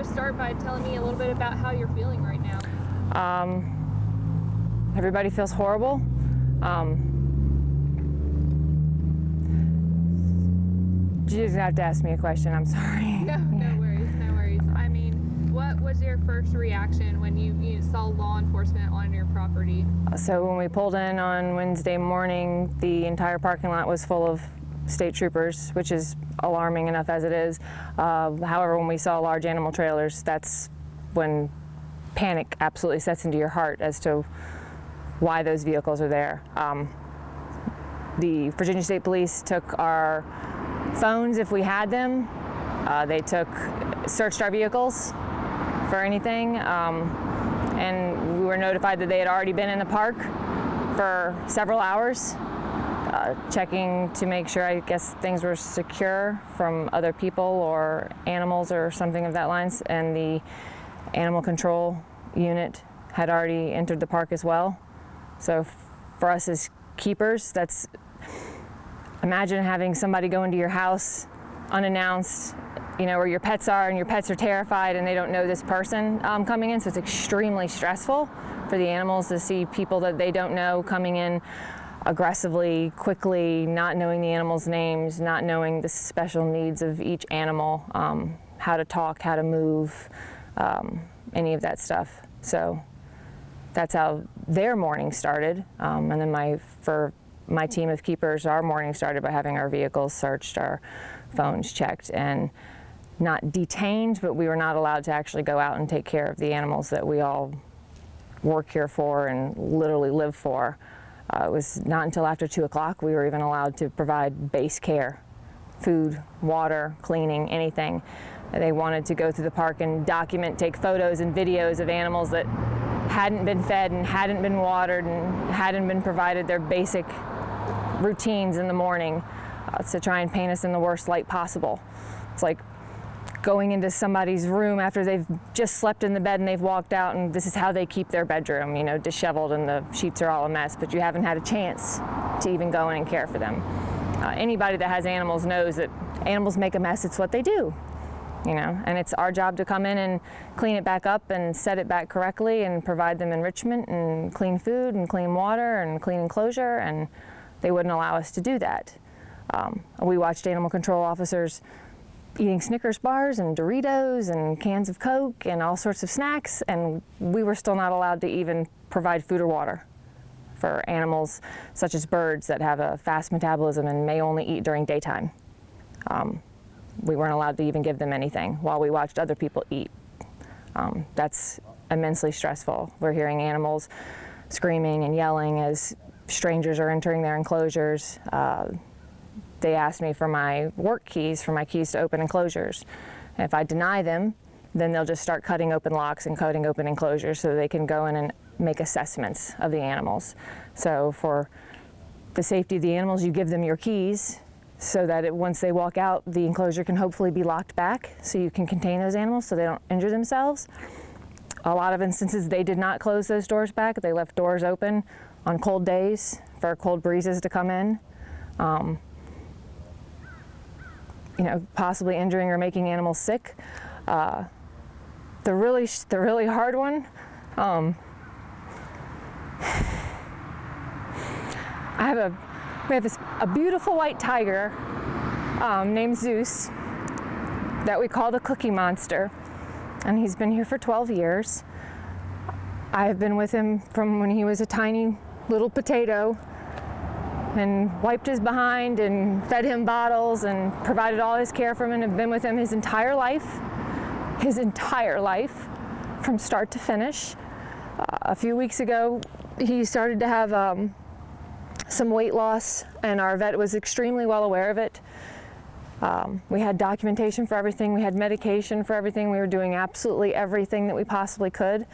to start by telling me a little bit about how you're feeling right now? Everybody feels horrible. You just have to ask me a question, I'm sorry. No worries, no worries. I mean, what was your first reaction when you saw law enforcement on your property? So when we pulled in on Wednesday morning, the entire parking lot was full of state troopers, which is alarming enough as it is. However, when we saw large animal trailers, that's when panic absolutely sets into your heart as to why those vehicles are there. The Virginia State Police took our phones if we had them. They searched our vehicles for anything, and we were notified that they had already been in the park for several hours, checking to make sure, I guess, things were secure from other people or animals or something of that lines, and the animal control unit had already entered the park as well. So for us as keepers, imagine having somebody go into your house unannounced, where your pets are, and your pets are terrified and they don't know this person coming in. So it's extremely stressful for the animals to see people that they don't know coming in aggressively, quickly, not knowing the animals' names, not knowing the special needs of each animal, how to talk, how to move, any of that stuff. So that's how their morning started. And then for my team of keepers, our morning started by having our vehicles searched, our phones checked, and not detained, but we were not allowed to actually go out and take care of the animals that we all work here for and literally live for. It was not until after 2 o'clock we were even allowed to provide base care, food, water, cleaning, anything. They wanted to go through the park and document, take photos and videos of animals that hadn't been fed and hadn't been watered and hadn't been provided their basic routines in the morning, to try and paint us in the worst light possible. It's like going into somebody's room after they've just slept in the bed and they've walked out, and this is how they keep their bedroom, disheveled and the sheets are all a mess, but you haven't had a chance to even go in and care for them. Anybody that has animals knows that animals make a mess. It's what they do, and it's our job to come in and clean it back up and set it back correctly and provide them enrichment and clean food and clean water and clean enclosure, and they wouldn't allow us to do that. We watched animal control officers eating Snickers bars and Doritos and cans of Coke and all sorts of snacks, and we were still not allowed to even provide food or water for animals such as birds that have a fast metabolism and may only eat during daytime. We weren't allowed to even give them anything while we watched other people eat. That's immensely stressful. We're hearing animals screaming and yelling as strangers are entering their enclosures. They asked me for my work keys, for my keys to open enclosures. And if I deny them, then they'll just start cutting open locks and cutting open enclosures so they can go in and make assessments of the animals. So for the safety of the animals, you give them your keys so that once they walk out, the enclosure can hopefully be locked back so you can contain those animals so they don't injure themselves. A lot of instances, they did not close those doors back. They left doors open on cold days for cold breezes to come in. Possibly injuring or making animals sick. The really hard one, we have a beautiful white tiger named Zeus that we call the Cookie Monster, and he's been here for 12 years. I have been with him from when he was a tiny little potato, and wiped his behind and fed him bottles and provided all his care for him, and have been with him his entire life from start to finish. A few weeks ago, he started to have some weight loss, and our vet was extremely well aware of it. We had documentation for everything. We had medication for everything. We were doing absolutely everything that we possibly could.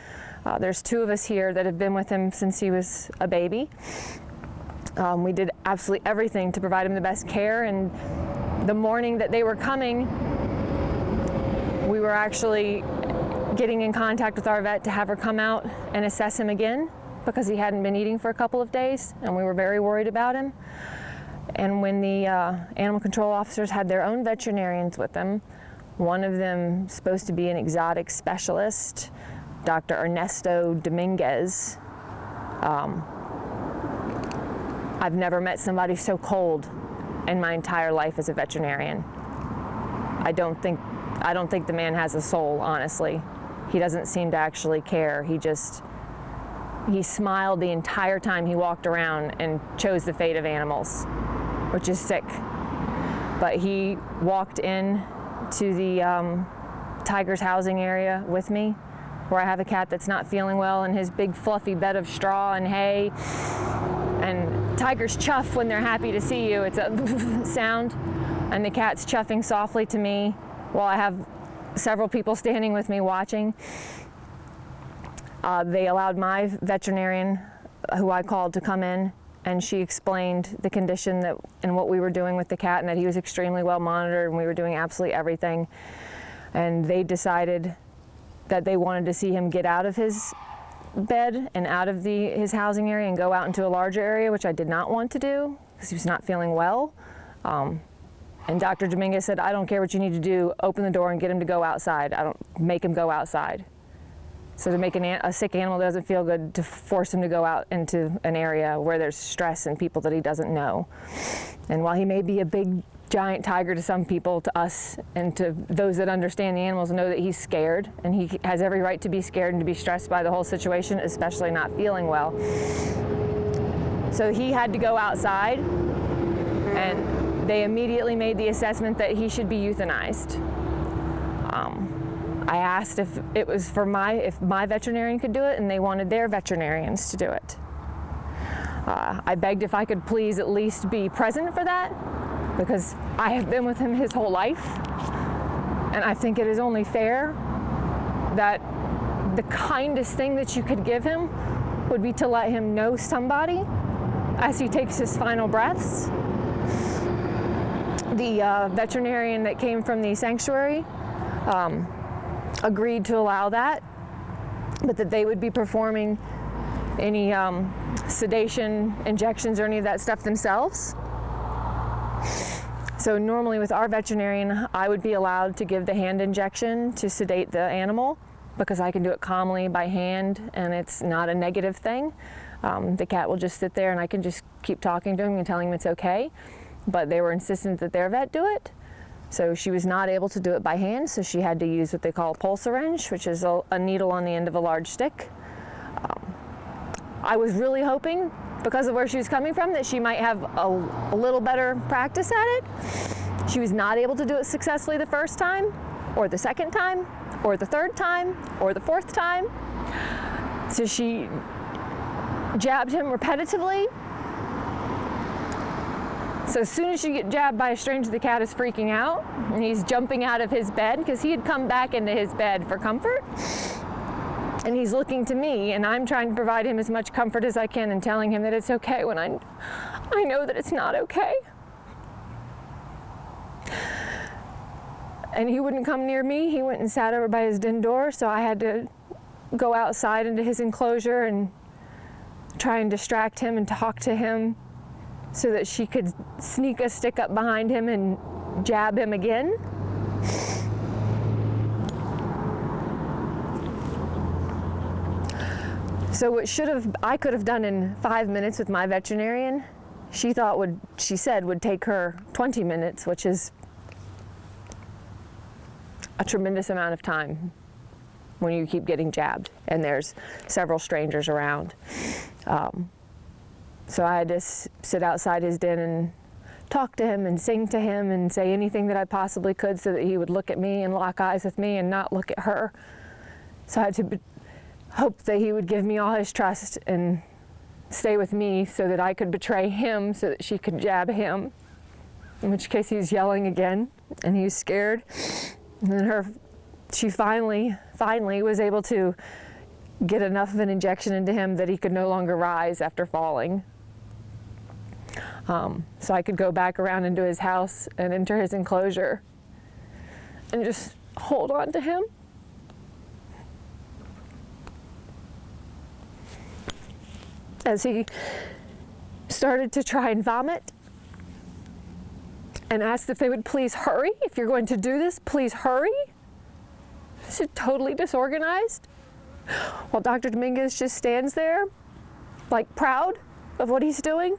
There's 2 of us here that have been with him since he was a baby. We did absolutely everything to provide him the best care, and the morning that they were coming, we were actually getting in contact with our vet to have her come out and assess him again because he hadn't been eating for a couple of days, and we were very worried about him. And when the animal control officers had their own veterinarians with them, One of them supposed to be an exotic specialist, Dr. Ernesto Dominguez. I've never met somebody so cold in my entire life as a veterinarian. I don't think the man has a soul, honestly. He doesn't seem to actually care. He smiled the entire time he walked around and chose the fate of animals, which is sick. But he walked in to the Tiger's housing area with me, where I have a cat that's not feeling well in his big fluffy bed of straw and hay. And tigers chuff when they're happy to see you. It's a sound. And the cat's chuffing softly to me while I have several people standing with me watching. They allowed my veterinarian, who I called, to come in, and she explained the condition and what we were doing with the cat, and that he was extremely well monitored, and we were doing absolutely everything. And they decided that they wanted to see him get out of his bed and out of his housing area and go out into a larger area, which I did not want to do because he was not feeling well. And Dr. Dominguez said, I don't care what you need to do, open the door and get him to go outside. I don't make him go outside. So to make a sick animal that doesn't feel good, to force him to go out into an area where there's stress and people that he doesn't know. And while he may be a big, giant tiger to some people, to us, and to those that understand the animals, know that he's scared, and he has every right to be scared and to be stressed by the whole situation, especially not feeling well. So he had to go outside, and they immediately made the assessment that he should be euthanized. I asked if it was if my veterinarian could do it, and they wanted their veterinarians to do it. I begged if I could please at least be present for that, because I have been with him his whole life, and I think it is only fair that the kindest thing that you could give him would be to let him know somebody as he takes his final breaths. The veterinarian that came from the sanctuary agreed to allow that, but that they would be performing any sedation injections or any of that stuff themselves. So normally with our veterinarian, I would be allowed to give the hand injection to sedate the animal, because I can do it calmly by hand and it's not a negative thing. The cat will just sit there and I can just keep talking to him and telling him it's okay. But they were insistent that their vet do it. So she was not able to do it by hand, so she had to use what they call a pulse syringe, which is a needle on the end of a large stick. I was really hoping, because of where she was coming from, that she might have a little better practice at it. She was not able to do it successfully the first time, or the second time, or the third time, or the fourth time. So she jabbed him repetitively. So as soon as you get jabbed by a stranger, the cat is freaking out, and he's jumping out of his bed, because he had come back into his bed for comfort. And he's looking to me, and I'm trying to provide him as much comfort as I can and telling him that it's okay when I know that it's not okay. And he wouldn't come near me. He went and sat over by his den door, so I had to go outside into his enclosure and try and distract him and talk to him so that she could sneak a stick up behind him and jab him again. So what I could have done in 5 minutes with my veterinarian, she said would take her 20 minutes, which is a tremendous amount of time when you keep getting jabbed and there's several strangers around. So I had to sit outside his den and talk to him and sing to him and say anything that I possibly could so that he would look at me and lock eyes with me and not look at her. So I had to hope that he would give me all his trust and stay with me so that I could betray him so that she could jab him, in which case he was yelling again and he was scared. And then she finally was able to get enough of an injection into him that he could no longer rise after falling. So I could go back around into his house and enter his enclosure and just hold on to him. As he started to try and vomit, and asked if they would please hurry. If you're going to do this, please hurry. It's totally disorganized. While Dr. Dominguez just stands there, like proud of what he's doing.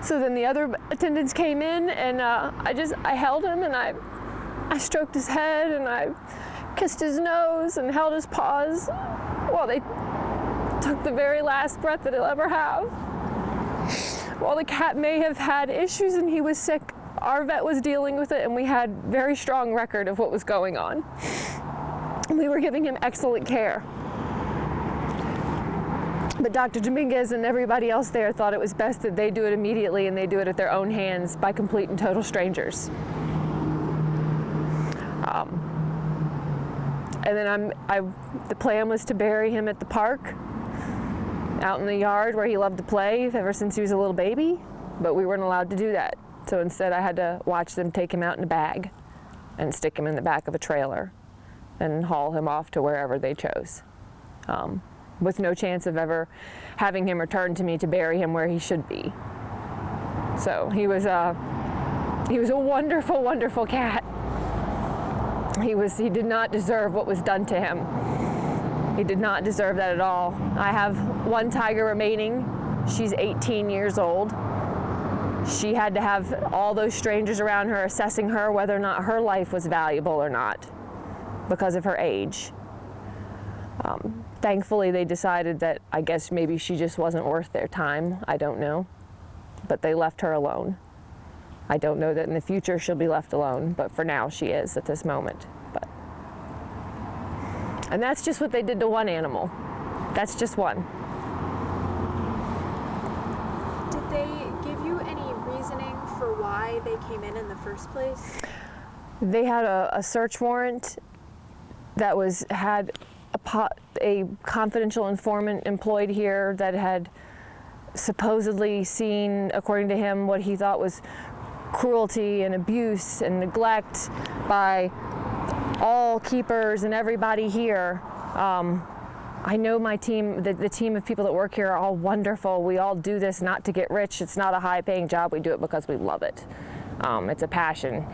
So then the other attendants came in, and I held him, and I stroked his head, and I kissed his nose and held his paws while they took the very last breath that he'll ever have. While the cat may have had issues and he was sick, our vet was dealing with it, and we had very strong record of what was going on. We were giving him excellent care. But Dr. Dominguez and everybody else there thought it was best that they do it immediately, and they do it at their own hands by complete and total strangers. And then the plan was to bury him at the park, out in the yard where he loved to play ever since he was a little baby, but we weren't allowed to do that. So instead I had to watch them take him out in a bag and stick him in the back of a trailer and haul him off to wherever they chose, with no chance of ever having him return to me to bury him where he should be. So he was a wonderful, wonderful cat. He did not deserve what was done to him. He did not deserve that at all. I have one tiger remaining. She's 18 years old. She had to have all those strangers around her assessing her whether or not her life was valuable or not because of her age. Thankfully, they decided that I guess maybe she just wasn't worth their time. I don't know. But they left her alone. I don't know that in the future she'll be left alone, but for now she is at this moment. And that's just what they did to one animal. That's just one. Did they give you any reasoning for why they came in the first place? They had a search warrant that had a confidential informant employed here that had supposedly seen, according to him, what he thought was cruelty and abuse and neglect by all keepers and everybody here. I know my team, the team of people that work here are all wonderful. We all do this not to get rich. It's not a high-paying job. We do it because we love it. It's a passion.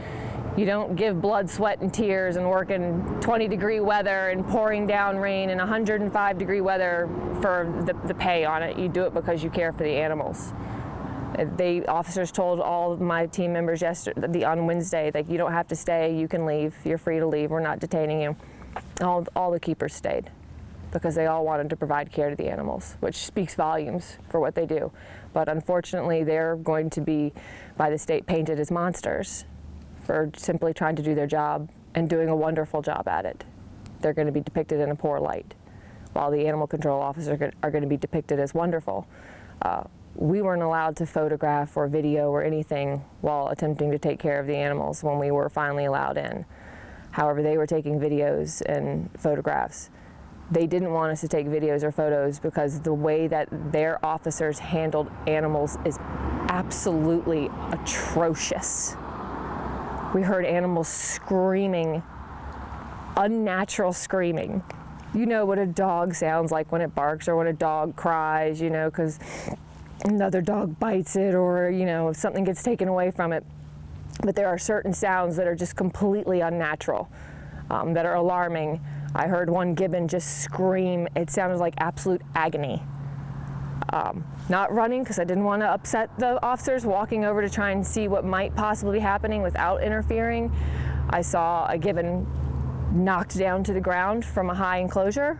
You don't give blood, sweat, and tears and work in 20-degree weather and pouring down rain and 105-degree weather for the pay on it. You do it because you care for the animals. Officers told all of my team members on Wednesday that you don't have to stay, you can leave, you're free to leave, we're not detaining you. All the keepers stayed because they all wanted to provide care to the animals, which speaks volumes for what they do. But unfortunately, they're going to be, by the state, painted as monsters for simply trying to do their job and doing a wonderful job at it. They're going to be depicted in a poor light, while the animal control officers are going to be depicted as wonderful. We weren't allowed to photograph or video or anything while attempting to take care of the animals when we were finally allowed in. However, they were taking videos and photographs. They didn't want us to take videos or photos because the way that their officers handled animals is absolutely atrocious. We heard animals screaming, unnatural screaming. You know what a dog sounds like when it barks or when a dog cries, you know, because another dog bites it or, you know, if something gets taken away from it. But there are certain sounds that are just completely unnatural, that are alarming. I heard one gibbon just scream. It sounded like absolute agony. Not running because I didn't want to upset the officers, walking over to try and see what might possibly be happening without interfering. I saw a gibbon knocked down to the ground from a high enclosure.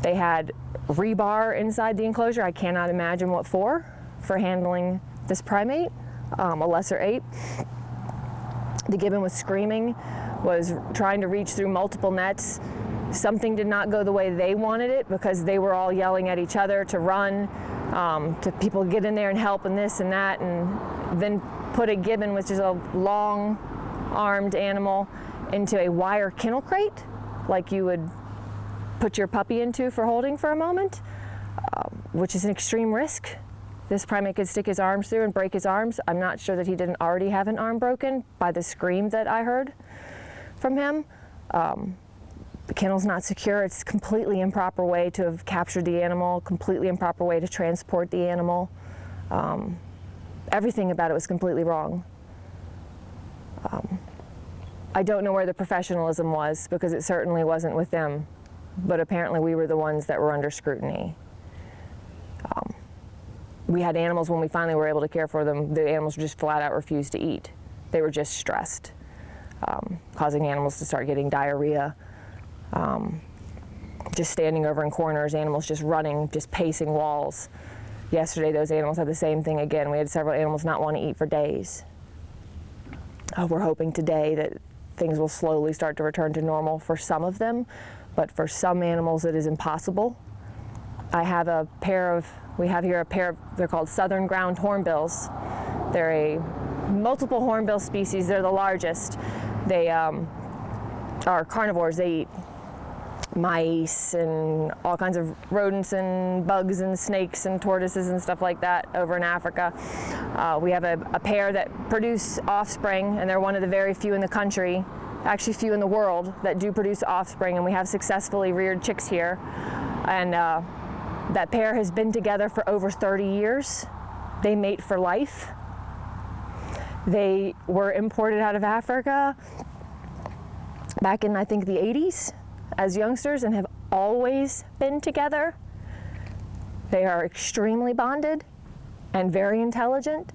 They had rebar inside the enclosure. I cannot imagine what for handling this primate, a lesser ape. The gibbon was screaming, was trying to reach through multiple nets. Something did not go the way they wanted it because they were all yelling at each other to run, to people get in there and help and this and that, and then put a gibbon, which is a long-armed animal, into a wire kennel crate, like you would put your puppy into for holding for a moment, which is an extreme risk. This primate could stick his arms through and break his arms. I'm not sure that he didn't already have an arm broken by the scream that I heard from him. The kennel's not secure. It's a completely improper way to have captured the animal, completely improper way to transport the animal. everything about it was completely wrong. I don't know where the professionalism was, because it certainly wasn't with them, but apparently we were the ones that were under scrutiny. We had animals, when we finally were able to care for them, the animals just flat out refused to eat. They were just stressed, causing animals to start getting diarrhea, just standing over in corners, animals just running, just pacing walls. Yesterday, those animals had the same thing again. We had several animals not want to eat for days. We're hoping today that things will slowly start to return to normal for some of them, but for some animals it is impossible. I have a pair of, we have here a pair of, they're called southern ground hornbills. They're a multiple hornbill species. They're the largest. They are carnivores. They eat mice and all kinds of rodents and bugs and snakes and tortoises and stuff like that over in Africa. We have a pair that produce offspring, and they're one of the very few in the country, actually few in the world, that do produce offspring, and we have successfully reared chicks here. And that pair has been together for over 30 years. They mate for life. They were imported out of Africa back in, I think, the 80s as youngsters, and have always been together. They are extremely bonded and very intelligent.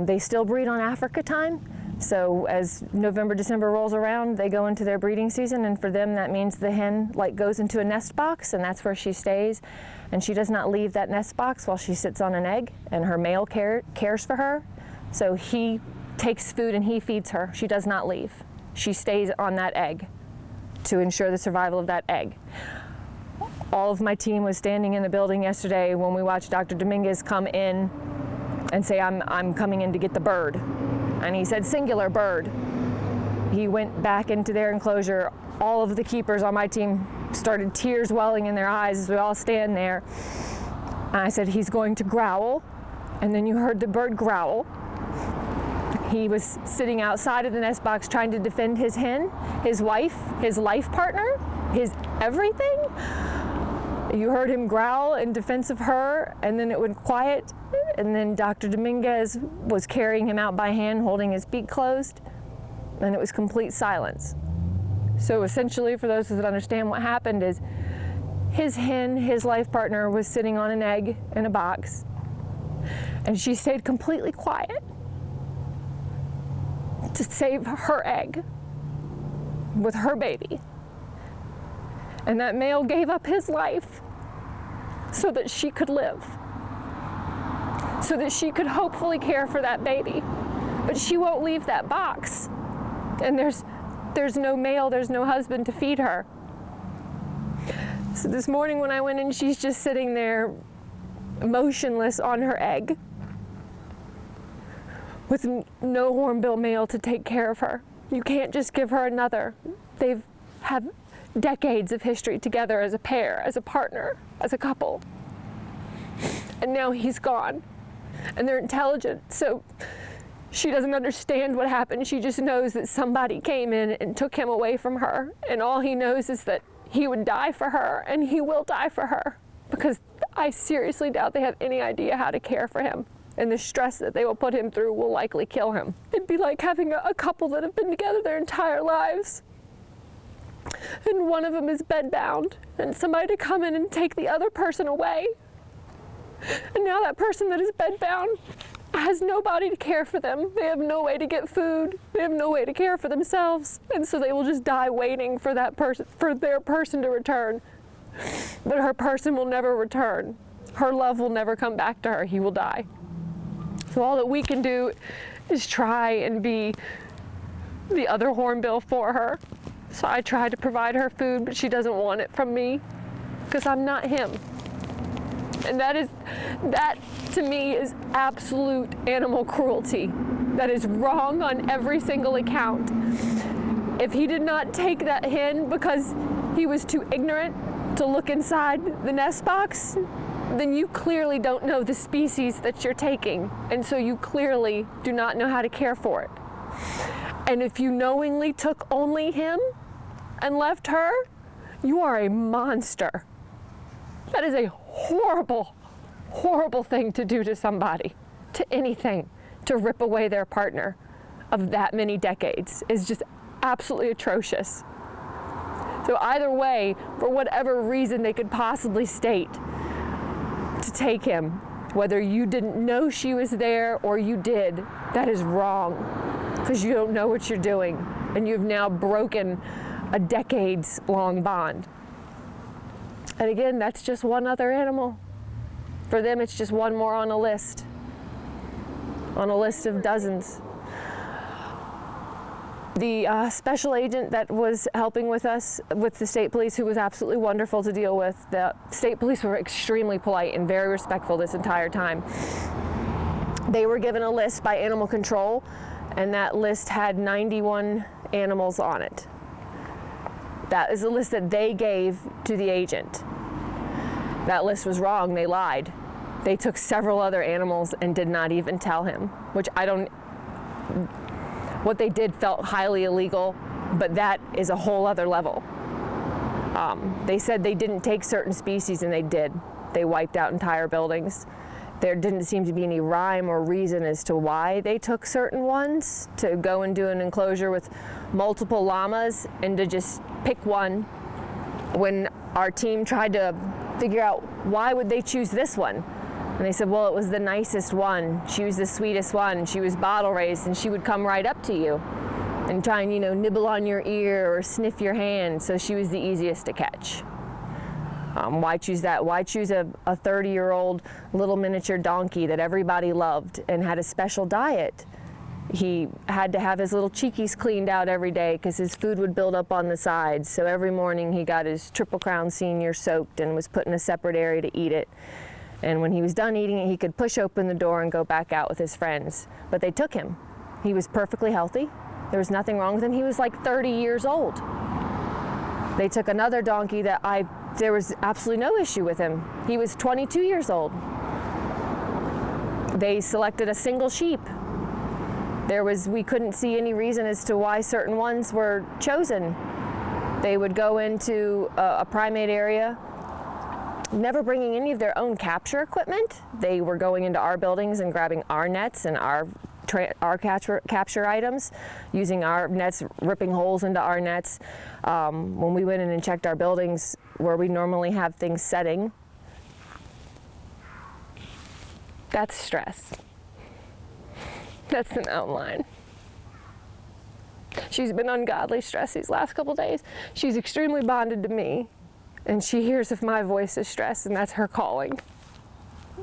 They still breed on Africa time, so as November, December rolls around, they go into their breeding season, and for them that means the hen goes into a nest box, and that's where she stays, and she does not leave that nest box while she sits on an egg, and her male cares for her. So he takes food and he feeds her. She does not leave. She stays on that egg to ensure the survival of that egg. All of my team was standing in the building yesterday when we watched Dr. Dominguez come in and say, I'm coming in to get the bird. And he said, singular bird. He went back into their enclosure. All of the keepers on my team started tears welling in their eyes as we all stand there. And I said, he's going to growl. And then you heard the bird growl. He was sitting outside of the nest box trying to defend his hen, his wife, his life partner, his everything. You heard him growl in defense of her, and then it went quiet, and then Dr. Dominguez was carrying him out by hand, holding his beak closed, and it was complete silence. So essentially, for those that understand what happened, is his hen, his life partner, was sitting on an egg in a box, and she stayed completely quiet to save her egg with her baby. And that male gave up his life so that she could live, so that she could hopefully care for that baby. But she won't leave that box. And there's no male, there's no husband to feed her. So this morning when I went in, she's just sitting there motionless on her egg, with no hornbill male to take care of her. You can't just give her another. They've had decades of history together as a pair, as a partner, as a couple. And now he's gone. And they're intelligent, so she doesn't understand what happened. She just knows that somebody came in and took him away from her. And all he knows is that he would die for her, and he will die for her, because I seriously doubt they have any idea how to care for him. And the stress that they will put him through will likely kill him. It'd be like having a couple that have been together their entire lives, and one of them is bedbound, and somebody to come in and take the other person away. And now that person that is bedbound has nobody to care for them. They have no way to get food. They have no way to care for themselves. And so they will just die waiting for that person, for their person to return. But her person will never return. Her love will never come back to her. He will die. So all that we can do is try and be the other hornbill for her. So I try to provide her food, but she doesn't want it from me because I'm not him. And that to me is absolute animal cruelty. That is wrong on every single account. If he did not take that hen because he was too ignorant to look inside the nest box, then you clearly don't know the species that you're taking, and so you clearly do not know how to care for it. And if you knowingly took only him and left her, you are a monster. That is a horrible, horrible thing to do to somebody. to anything to rip away their partner of that many decades is just absolutely atrocious. So either way, for whatever reason they could possibly state to take him, whether you didn't know she was there or you did, that is wrong, because you don't know what you're doing, and you've now broken a decades-long bond. And again, that's just one other animal. For them, it's just one more on a list of dozens. The special agent that was helping with us with the state police, who was absolutely wonderful to deal with, the state police were extremely polite and very respectful this entire time. They were given a list by animal control, and that list had 91 animals on it. That is the list that they gave to the agent. That list was wrong, they lied. They took several other animals and did not even tell him, which what they did felt highly illegal, but that is a whole other level. They said they didn't take certain species, and they did. They wiped out entire buildings. There didn't seem to be any rhyme or reason as to why they took certain ones to go and do an enclosure with multiple llamas and to just pick one. When our team tried to figure out why would they choose this one, and they said, well, it was the nicest one. She was the sweetest one. She was bottle raised, and she would come right up to you and try and, nibble on your ear or sniff your hand. So she was the easiest to catch. Why choose that? Why choose a 30-year-old little miniature donkey that everybody loved and had a special diet? He had to have his little cheekies cleaned out every day because his food would build up on the sides. So every morning he got his Triple Crown Senior soaked and was put in a separate area to eat it. And when he was done eating it, he could push open the door and go back out with his friends. But they took him. He was perfectly healthy. There was nothing wrong with him. He was like 30 years old. They took another donkey that there was absolutely no issue with him. He was 22 years old. They selected a single sheep. We couldn't see any reason as to why certain ones were chosen. They would go into a primate area, never bringing any of their own capture equipment. They were going into our buildings and grabbing our nets and our capture items, using our nets, ripping holes into our nets. When we went in and checked our buildings where we normally have things setting, that's stress. That's the mountain lion. She's been ungodly stressed these last couple days. She's extremely bonded to me, and she hears if my voice is stressed, and that's her calling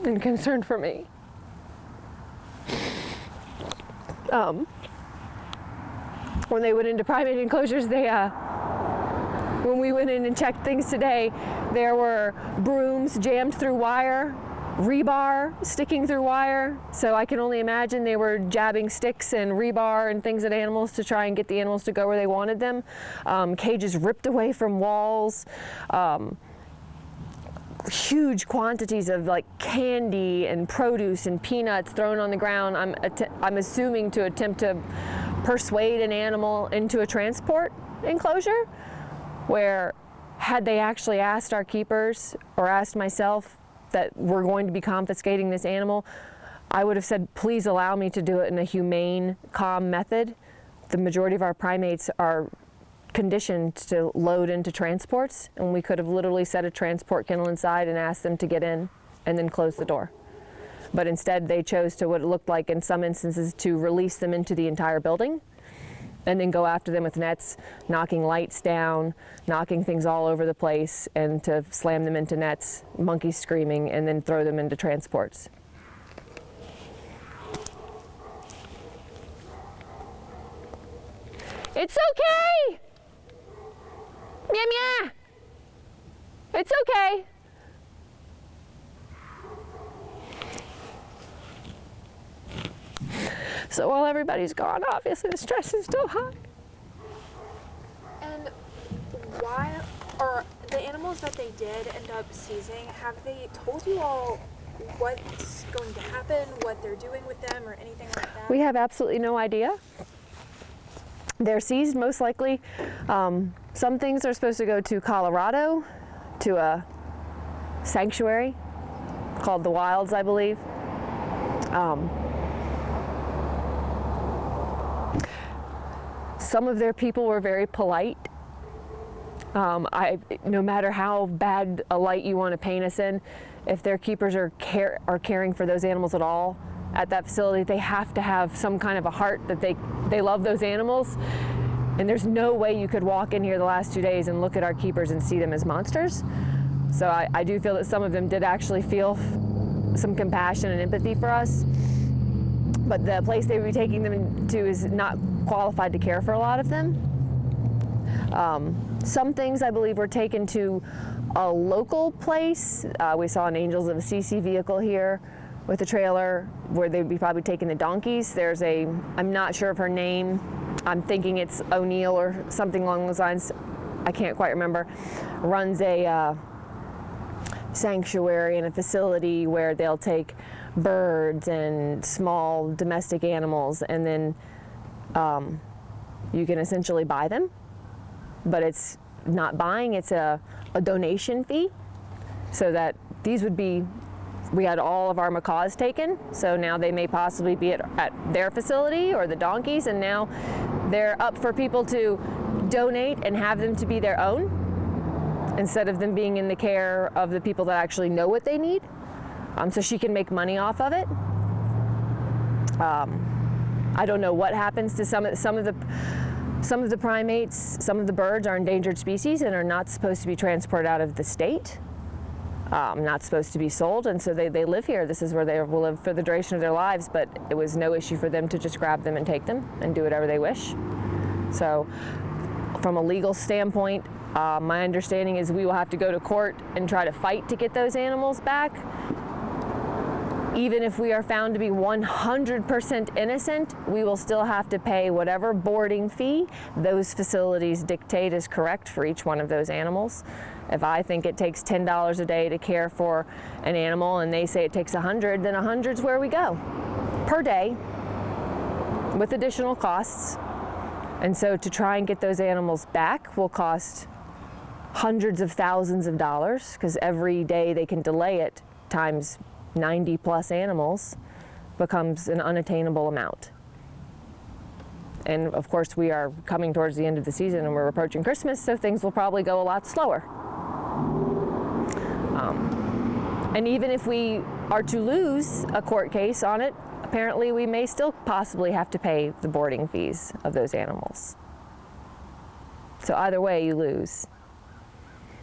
and concern for me. When they went into primate enclosures, when we went in and checked things today, there were brooms jammed through wire, rebar sticking through wire. So I can only imagine they were jabbing sticks and rebar and things at animals to try and get the animals to go where they wanted them. Cages ripped away from walls. Huge quantities of candy and produce and peanuts thrown on the ground. I'm assuming to attempt to persuade an animal into a transport enclosure, where had they actually asked our keepers or asked myself that we're going to be confiscating this animal, I would have said, please allow me to do it in a humane, calm method. The majority of our primates are conditioned to load into transports, and we could have literally set a transport kennel inside and asked them to get in and then close the door. But instead they chose to, what it looked like in some instances, to release them into the entire building and then go after them with nets, knocking lights down, knocking things all over the place, and to slam them into nets, monkeys screaming, and then throw them into transports. It's okay! Meow meow! It's okay! So while everybody's gone, obviously the stress is still high. And why are the animals that they did end up seizing, have they told you all what's going to happen, what they're doing with them, or anything like that? We have absolutely no idea. They're seized most likely. Some things are supposed to go to Colorado, to a sanctuary called the Wilds, I believe. Some of their people were very polite. No matter how bad a light you want to paint us in, if their keepers are caring for those animals at all at that facility, they have to have some kind of a heart that they love those animals. And there's no way you could walk in here the last 2 days and look at our keepers and see them as monsters. So I do feel that some of them did actually feel some compassion and empathy for us. But the place they would be taking them to is not qualified to care for a lot of them. Some things I believe were taken to a local place. We saw an Angels of Assisi vehicle here with a trailer where they'd be probably taking the donkeys. I'm not sure of her name. I'm thinking it's O'Neill or something along those lines. I can't quite remember. Runs a sanctuary and a facility where they'll take birds and small domestic animals, and then you can essentially buy them. But it's not buying, it's a donation fee, so that these would be, we had all of our macaws taken, so now they may possibly be at their facility or the donkeys, and now they're up for people to donate and have them to be their own instead of them being in the care of the people that actually know what they need, so she can make money off of it. I don't know what happens to some of the primates. Some of the birds are endangered species and are not supposed to be transported out of the state, not supposed to be sold, and so they live here. This is where they will live for the duration of their lives, but it was no issue for them to just grab them and take them and do whatever they wish. So from a legal standpoint, my understanding is we will have to go to court and try to fight to get those animals back. Even if we are found to be 100% innocent, we will still have to pay whatever boarding fee those facilities dictate is correct for each one of those animals. If I think it takes $10 a day to care for an animal and they say it takes $100, then $100's where we go per day with additional costs. And so to try and get those animals back will cost hundreds of thousands of dollars, because every day they can delay it times 90 plus animals becomes an unattainable amount. And of course we are coming towards the end of the season and we're approaching Christmas, so things will probably go a lot slower. And even if we are to lose a court case on it, apparently we may still possibly have to pay the boarding fees of those animals. So either way you lose.